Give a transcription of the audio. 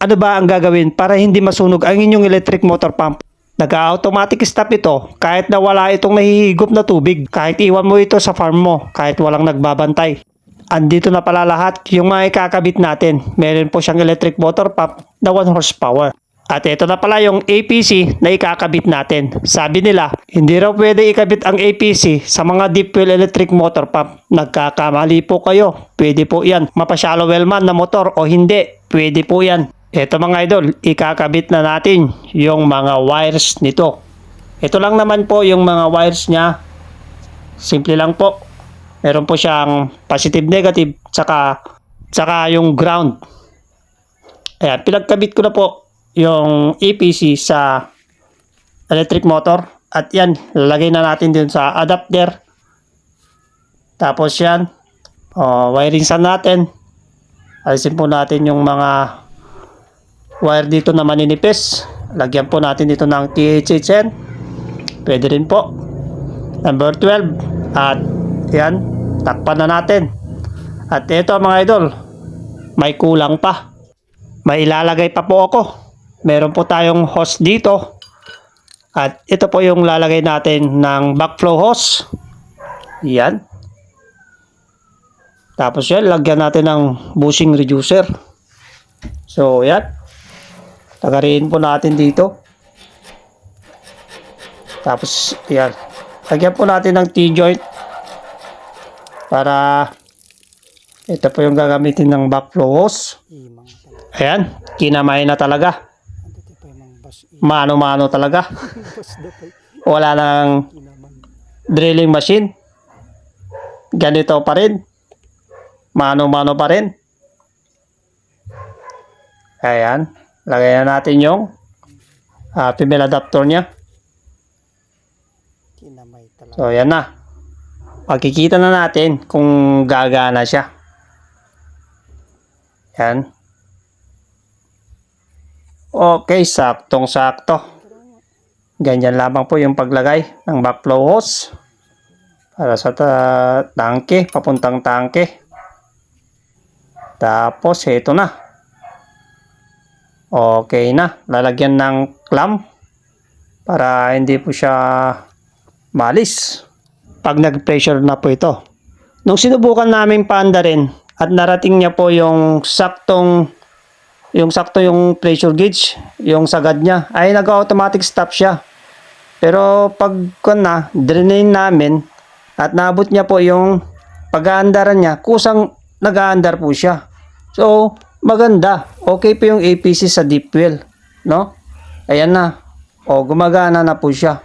Ano ba ang gagawin para hindi masunog ang inyong electric motor pump? Nag-automatic stop ito kahit na wala itong nahihigop na tubig. Kahit iwan mo ito sa farm mo, kahit walang nagbabantay. Andito na pala lahat yung mga ikakabit natin. Meron po siyang electric motor pump na 1 horsepower. At ito na pala yung APC na ikakabit natin. Sabi nila, hindi raw pwede ikabit ang APC sa mga deep well electric motor pump. Nagkakamali po kayo. Pwede po yan. Mapa-shallow well man na motor o hindi. Pwede po yan. Ito mga idol, ikakabit na natin yung mga wires nito. Ito lang naman po yung mga wires niya. Simple lang po. Meron po siyang positive, negative, tsaka yung ground. Ayan, pinagkabit ko na po yung APC sa electric motor. At yan, lalagay na natin din sa adapter. Tapos yan, wiring sa natin. Alisin po natin yung mga wire dito na maninipis. Lagyan po natin dito ng THHN. Pwede rin po. Number 12. At yan, takpan na natin. At ito mga idol, may kulang pa. May ilalagay pa po ako. Meron po tayong hose dito. At ito po yung lalagay natin ng backflow hose. Yan. Tapos yan, lagyan natin ng bushing reducer. So yan. Tagariin po natin dito. Tapos yan. Lagyan po natin ng T-joint. Para ito po yung gagamitin ng backflow hose. Ayan. Kinamay na talaga. Mano-mano talaga. Wala nang drilling machine. Ganito pa rin. Mano-mano pa rin. Ayan. Lagay na natin yung female adapter niya. So, ayan na. Makikita na natin kung gagana siya. Ayan. Okay, saktong-sakto. Ganyan lamang po yung paglagay ng backflow hose para sa tangke, papuntang tangke. Tapos, ito na. Okay na. Lalagyan ng clamp para hindi po siya malis pag nag-pressure na po ito. Nung sinubukan namin paanda rin at narating niya po yung sakto yung pressure gauge, yung sagad niya, ay nag-automatic stop siya. Pero pag drain namin at naabot niya po yung pag-aandaran niya, kusang nag-aandar po siya. So, maganda. Okay po yung APC sa deep well, no? Ayan na. O, gumagana na po siya.